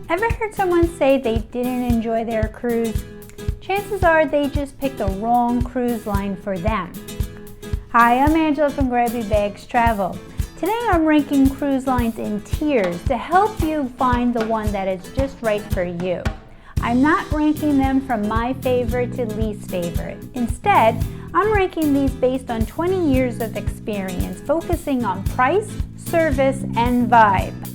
Ever heard someone say they didn't enjoy their cruise? Chances are they just picked the wrong cruise line for them. Hi, I'm Angela from Grab Your Bags Travel. Today I'm ranking cruise lines in tiers to help you find the one that is just right for you. I'm not ranking them from my favorite to least favorite. Instead, I'm ranking these based on 20 years of experience, focusing on price, service, and vibe.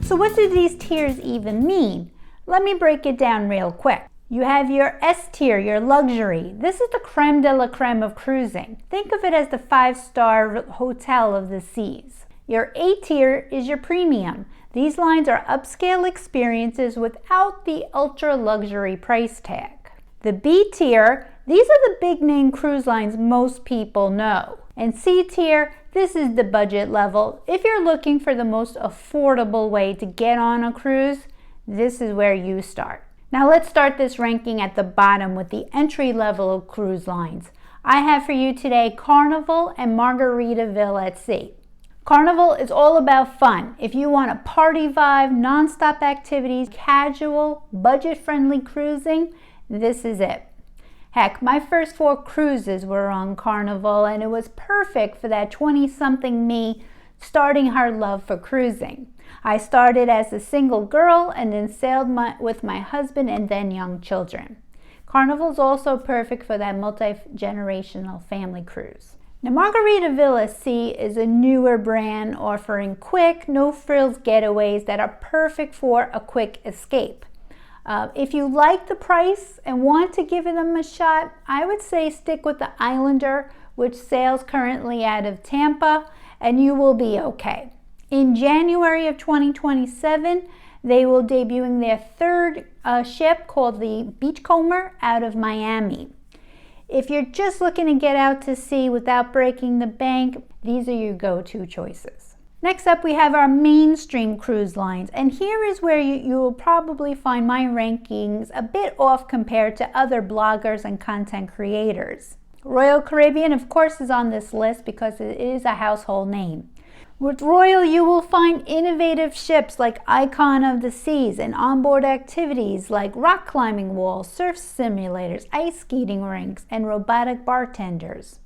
So what do these tiers even mean? Let me break it down real quick. You have your S tier, your luxury. This is the creme de la creme of cruising. Think of it as the 5-star hotel of the seas. Your A tier is your premium. These lines are upscale experiences without the ultra luxury price tag. The B tier, these are the big name cruise lines most people know. And C tier, this is the budget level. If you're looking for the most affordable way to get on a cruise, this is where you start. Now let's start this ranking at the bottom with the entry level of cruise lines. I have for you today Carnival and Margaritaville at Sea. Carnival is all about fun. If you want a party vibe, non-stop activities, casual, budget-friendly cruising, this is it. Heck, my first 4 cruises were on Carnival, and it was perfect for that 20-something me starting her love for cruising. I started as a single girl and then sailed with my husband and then young children. Carnival is also perfect for that multi-generational family cruise. Now, Margaritaville at Sea is a newer brand offering quick, no-frills getaways that are perfect for a quick escape. If you like the price and want to give them a shot, I would say stick with the Islander, which sails currently out of Tampa, and you will be okay. In January of 2027, they will debuting their 3rd ship called the Beachcomber out of Miami. If you're just looking to get out to sea without breaking the bank, these are your go-to choices. Next up, we have our mainstream cruise lines, and here is where you will probably find my rankings a bit off compared to other bloggers and content creators. Royal Caribbean, of course, is on this list because it is a household name. With Royal, you will find innovative ships like Icon of the Seas and onboard activities like rock climbing walls, surf simulators, ice skating rinks, and robotic bartenders.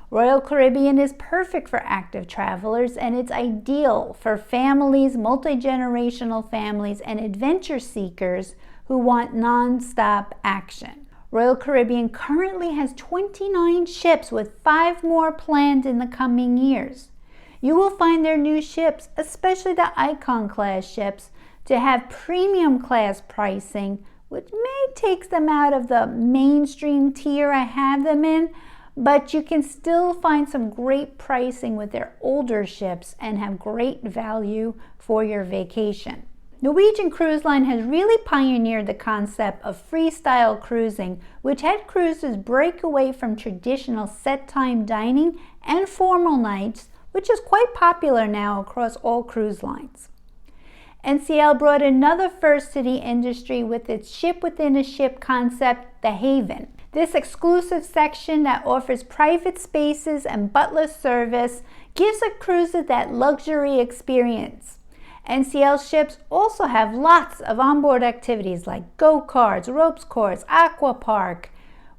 Royal Caribbean is perfect for active travelers, and it's ideal for families, multi-generational families, and adventure seekers who want non-stop action. Royal Caribbean currently has 29 ships with 5 more planned in the coming years. You will find their new ships, especially the Icon class ships, to have premium class pricing, which may take them out of the mainstream tier I have them in, but you can still find some great pricing with their older ships and have great value for your vacation. Norwegian Cruise Line has really pioneered the concept of freestyle cruising, which had cruises break away from traditional set time dining and formal nights, which is quite popular now across all cruise lines. NCL brought another first to the industry with its ship within a ship concept, the Haven. This exclusive section that offers private spaces and butler service gives a cruiser that luxury experience. NCL ships also have lots of onboard activities like go-karts, ropes course, aqua park,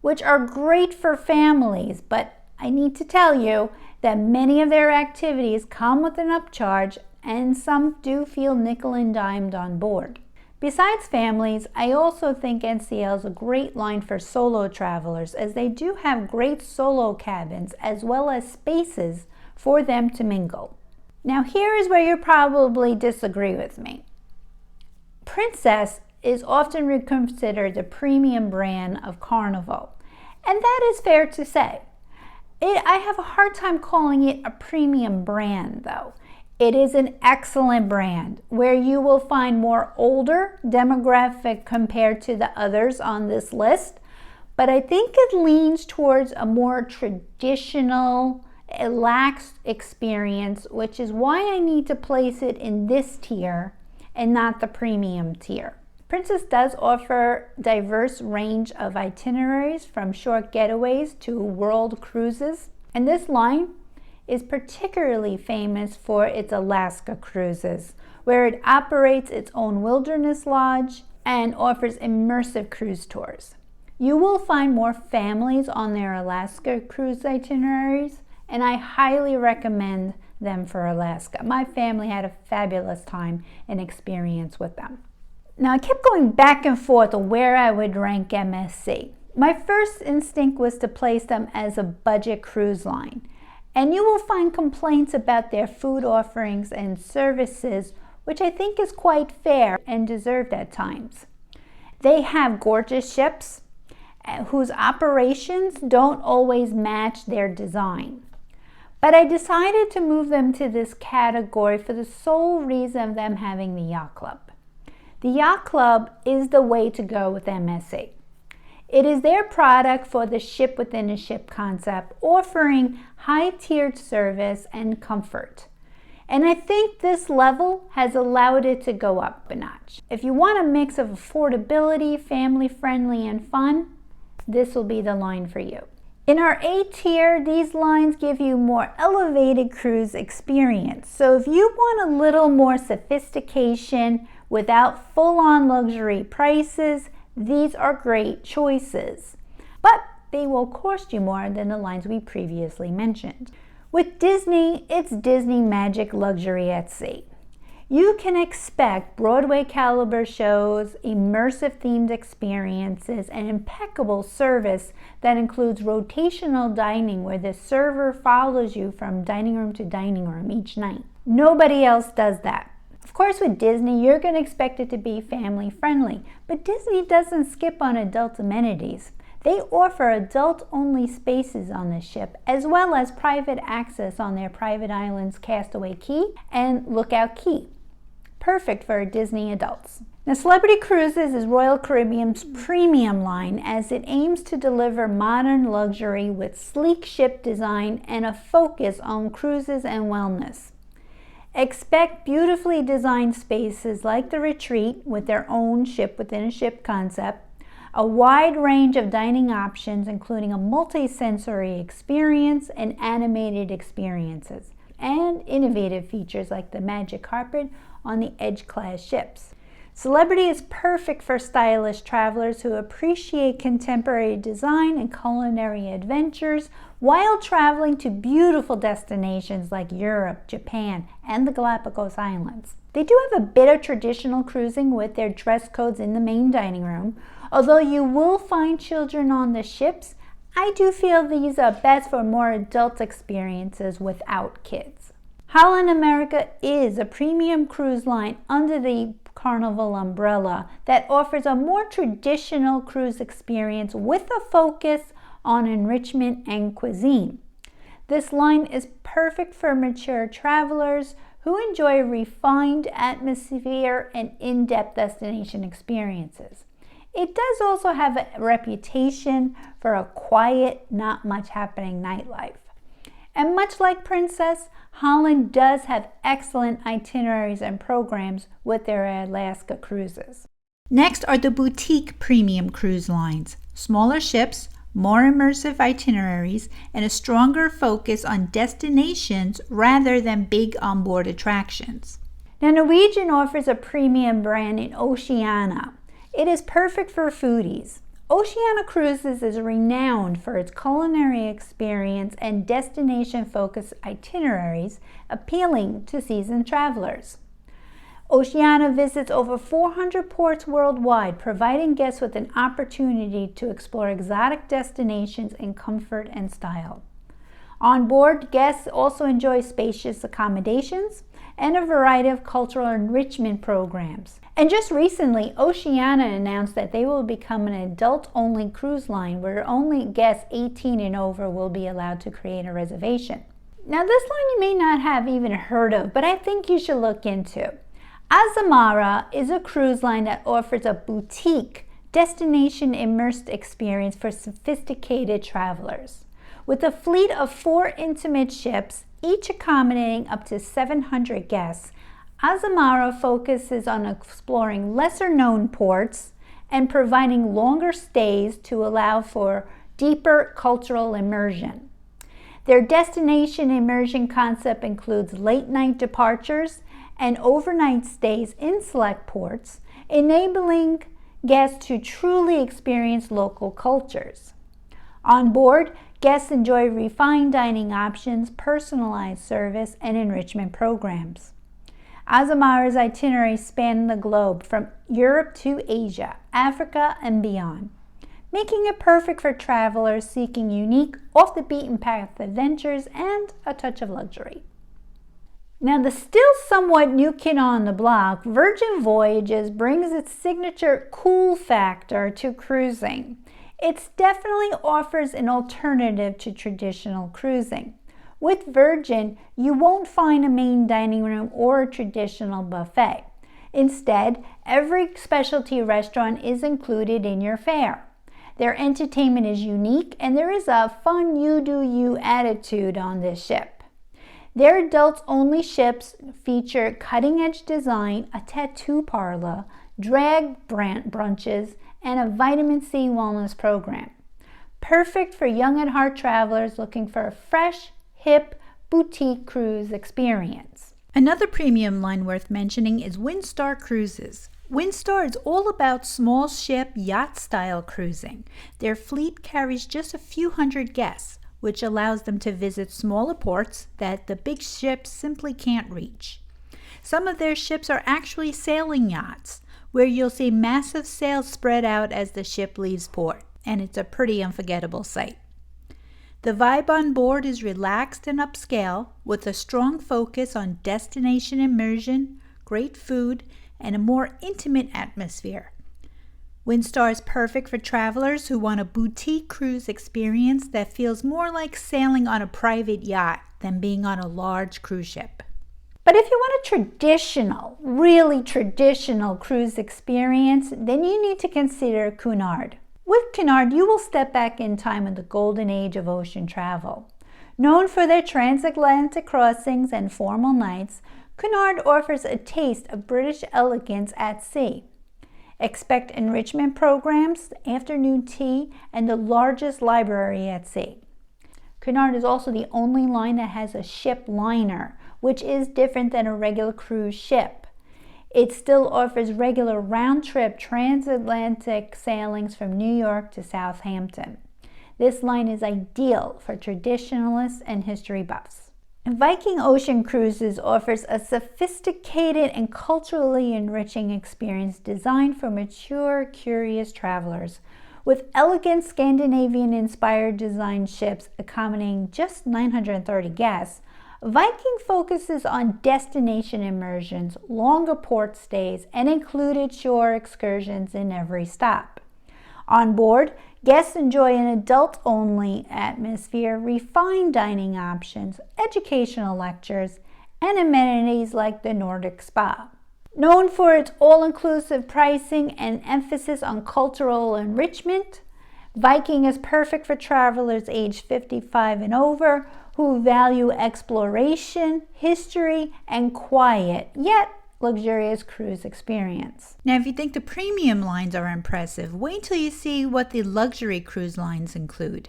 which are great for families, but I need to tell you that many of their activities come with an upcharge, and some do feel nickel and dimed on board. Besides families, I also think NCL is a great line for solo travelers, as they do have great solo cabins as well as spaces for them to mingle. Now here is where you probably disagree with me. Princess is often considered the premium brand of Carnival, and that is fair to say. I have a hard time calling it a premium brand though. It is an excellent brand where you will find more older demographic compared to the others on this list, but I think it leans towards a more traditional, relaxed experience, which is why I need to place it in this tier and not the premium tier. Princess does offer diverse range of itineraries from short getaways to world cruises, and this line is particularly famous for its Alaska cruises, where it operates its own wilderness lodge and offers immersive cruise tours. You will find more families on their Alaska cruise itineraries, and I highly recommend them for Alaska. My family had a fabulous time and experience with them. Now, I kept going back and forth on where I would rank MSC. My first instinct was to place them as a budget cruise line, and you will find complaints about their food offerings and services, which I think is quite fair and deserved at times. They have gorgeous ships whose operations don't always match their design. But I decided to move them to this category for the sole reason of them having the Yacht Club. The Yacht Club is the way to go with MSC. It is their product for the ship within a ship concept, offering high-tiered service and comfort. And I think this level has allowed it to go up a notch. If you want a mix of affordability, family-friendly, and fun, this will be the line for you. In our A tier, these lines give you more elevated cruise experience. So if you want a little more sophistication without full-on luxury prices, these are great choices. But they will cost you more than the lines we previously mentioned. With Disney, it's Disney Magic Luxury at Sea. You can expect Broadway caliber shows, immersive themed experiences, and impeccable service that includes rotational dining where the server follows you from dining room to dining room each night. Nobody else does that. Of course, with Disney, you're going to expect it to be family friendly, but Disney doesn't skip on adult amenities. They offer adult-only spaces on the ship, as well as private access on their private islands Castaway Cay and Lookout Cay. Perfect for Disney adults. Now, Celebrity Cruises is Royal Caribbean's premium line as it aims to deliver modern luxury with sleek ship design and a focus on cruises and wellness. Expect beautifully designed spaces like the Retreat with their own ship within a ship concept, a wide range of dining options including a multi-sensory experience and animated experiences, and innovative features like the magic carpet on the Edge-class ships. Celebrity is perfect for stylish travelers who appreciate contemporary design and culinary adventures while traveling to beautiful destinations like Europe, Japan, and the Galapagos Islands. They do have a bit of traditional cruising with their dress codes in the main dining room. Although you will find children on the ships, I do feel these are best for more adult experiences without kids. Holland America is a premium cruise line under the Carnival umbrella that offers a more traditional cruise experience with a focus on enrichment and cuisine. This line is perfect for mature travelers who enjoy a refined atmosphere and in-depth destination experiences. It does also have a reputation for a quiet, not much happening nightlife. And much like Princess, Holland does have excellent itineraries and programs with their Alaska cruises. Next are the boutique premium cruise lines, smaller ships, more immersive itineraries, and a stronger focus on destinations rather than big onboard attractions. Now, Norwegian offers a premium brand in Oceania. It is perfect for foodies. Oceania Cruises is renowned for its culinary experience and destination-focused itineraries appealing to seasoned travelers. Oceania visits over 400 ports worldwide, providing guests with an opportunity to explore exotic destinations in comfort and style. On board, guests also enjoy spacious accommodations and a variety of cultural enrichment programs. And just recently, Oceania announced that they will become an adult-only cruise line where only guests 18 and over will be allowed to create a reservation. Now, this line you may not have even heard of, but I think you should look into. Azamara is a cruise line that offers a boutique, destination-immersed experience for sophisticated travelers. With a fleet of 4 intimate ships, each accommodating up to 700 guests, Azamara focuses on exploring lesser-known ports and providing longer stays to allow for deeper cultural immersion. Their destination immersion concept includes late-night departures and overnight stays in select ports, enabling guests to truly experience local cultures. On board, guests enjoy refined dining options, personalized service, and enrichment programs. Azamara's itineraries span the globe from Europe to Asia, Africa, and beyond, making it perfect for travelers seeking unique, off-the-beaten-path adventures and a touch of luxury. Now, the still somewhat new kid on the block, Virgin Voyages brings its signature cool factor to cruising. It definitely offers an alternative to traditional cruising. With Virgin, you won't find a main dining room or a traditional buffet. Instead, every specialty restaurant is included in your fare. Their entertainment is unique, and there is a fun you-do-you attitude on this ship. Their adults-only ships feature cutting-edge design, a tattoo parlor, drag brunches, and a vitamin C wellness program. Perfect for young at heart travelers looking for a fresh, hip, boutique cruise experience. Another premium line worth mentioning is Windstar Cruises. Windstar is all about small ship, yacht-style cruising. Their fleet carries just a few hundred guests, which allows them to visit smaller ports that the big ships simply can't reach. Some of their ships are actually sailing yachts, where you'll see massive sails spread out as the ship leaves port, and it's a pretty unforgettable sight. The vibe on board is relaxed and upscale, with a strong focus on destination immersion, great food, and a more intimate atmosphere. Windstar is perfect for travelers who want a boutique cruise experience that feels more like sailing on a private yacht than being on a large cruise ship. But if you want a traditional, really traditional cruise experience, then you need to consider Cunard. With Cunard, you will step back in time in the golden age of ocean travel. Known for their transatlantic crossings and formal nights, Cunard offers a taste of British elegance at sea. Expect enrichment programs, afternoon tea, and the largest library at sea. Cunard is also the only line that has a ship liner, which is different than a regular cruise ship. It still offers regular round-trip transatlantic sailings from New York to Southampton. This line is ideal for traditionalists and history buffs. Viking Ocean Cruises offers a sophisticated and culturally enriching experience designed for mature, curious travelers. With elegant Scandinavian-inspired design ships accommodating just 930 guests, Viking focuses on destination immersions, longer port stays, and included shore excursions in every stop. On board, guests enjoy an adult-only atmosphere, refined dining options, educational lectures, and amenities like the Nordic Spa. Known for its all-inclusive pricing and emphasis on cultural enrichment, Viking is perfect for travelers aged 55 and over who value exploration, history, and quiet, yet luxurious cruise experience. Now, if you think the premium lines are impressive, wait till you see what the luxury cruise lines include.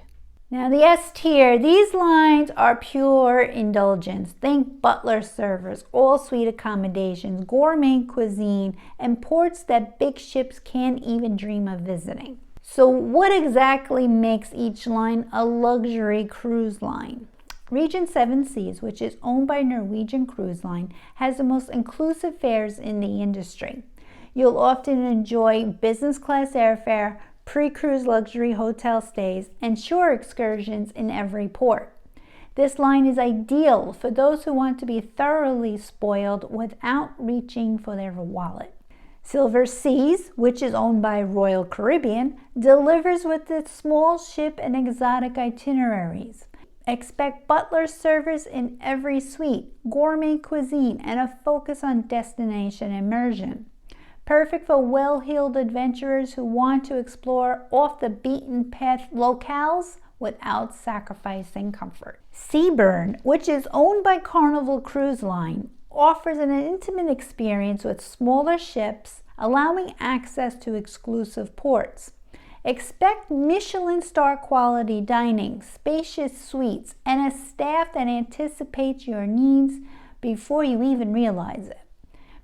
Now, the S tier, these lines are pure indulgence. Think butler servers, all-suite accommodations, gourmet cuisine, and ports that big ships can't even dream of visiting. So what exactly makes each line a luxury cruise line? Regent Seven Seas, which is owned by Norwegian Cruise Line, has the most inclusive fares in the industry. You'll often enjoy business class airfare, pre-cruise luxury hotel stays, and shore excursions in every port. This line is ideal for those who want to be thoroughly spoiled without reaching for their wallet. Silver Seas, which is owned by Royal Caribbean, delivers with its small ship and exotic itineraries. Expect butler service in every suite, gourmet cuisine, and a focus on destination immersion. Perfect for well-heeled adventurers who want to explore off-the-beaten-path locales without sacrificing comfort. Seaburn, which is owned by Carnival Cruise Line, offers an intimate experience with smaller ships, allowing access to exclusive ports. Expect Michelin star quality dining, spacious suites, and a staff that anticipates your needs before you even realize it.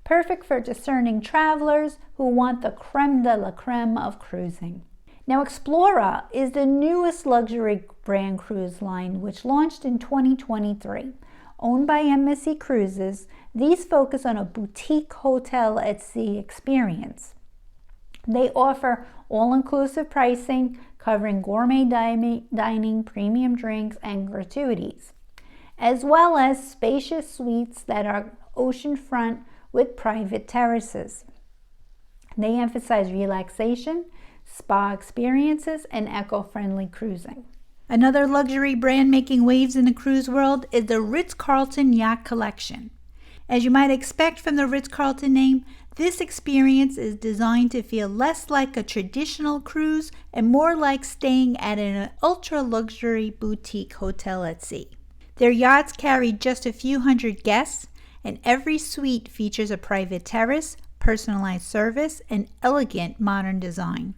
Perfect for discerning travelers who want the creme de la creme of cruising. Now, Explora is the newest luxury brand cruise line, which launched in 2023. Owned by Embassy Cruises, these focus on a boutique hotel at sea experience. They offer all-inclusive pricing, covering gourmet dining, premium drinks, and gratuities, as well as spacious suites that are oceanfront with private terraces. They emphasize relaxation, spa experiences, and eco-friendly cruising. Another luxury brand making waves in the cruise world is the Ritz-Carlton Yacht Collection. As you might expect from the Ritz-Carlton name, this experience is designed to feel less like a traditional cruise and more like staying at an ultra-luxury boutique hotel at sea. Their yachts carry just a few hundred guests, and every suite features a private terrace, personalized service, and elegant modern design.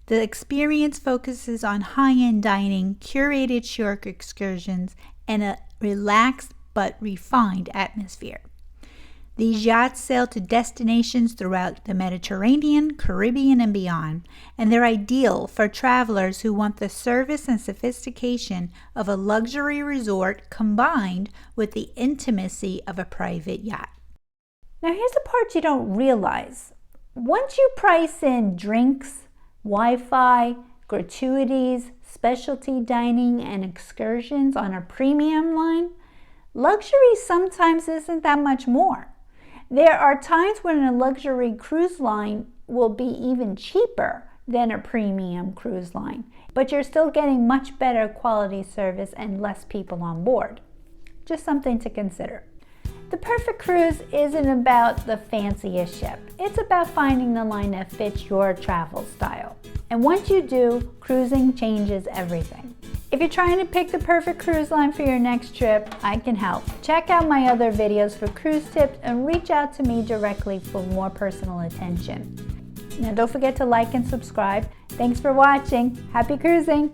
The experience focuses on high-end dining, curated shore excursions, and a relaxed but refined atmosphere. These yachts sail to destinations throughout the Mediterranean, Caribbean, and beyond, and they're ideal for travelers who want the service and sophistication of a luxury resort combined with the intimacy of a private yacht. Now, here's the part you don't realize. Once you price in drinks, Wi-Fi, gratuities, specialty dining, and excursions on a premium line, luxury sometimes isn't that much more. There are times when a luxury cruise line will be even cheaper than a premium cruise line, but you're still getting much better quality service and less people on board. Just something to consider. The perfect cruise isn't about the fanciest ship. It's about finding the line that fits your travel style. And once you do, cruising changes everything. If you're trying to pick the perfect cruise line for your next trip, I can help. Check out my other videos for cruise tips and reach out to me directly for more personal attention. Now don't forget to like and subscribe. Thanks for watching. Happy cruising!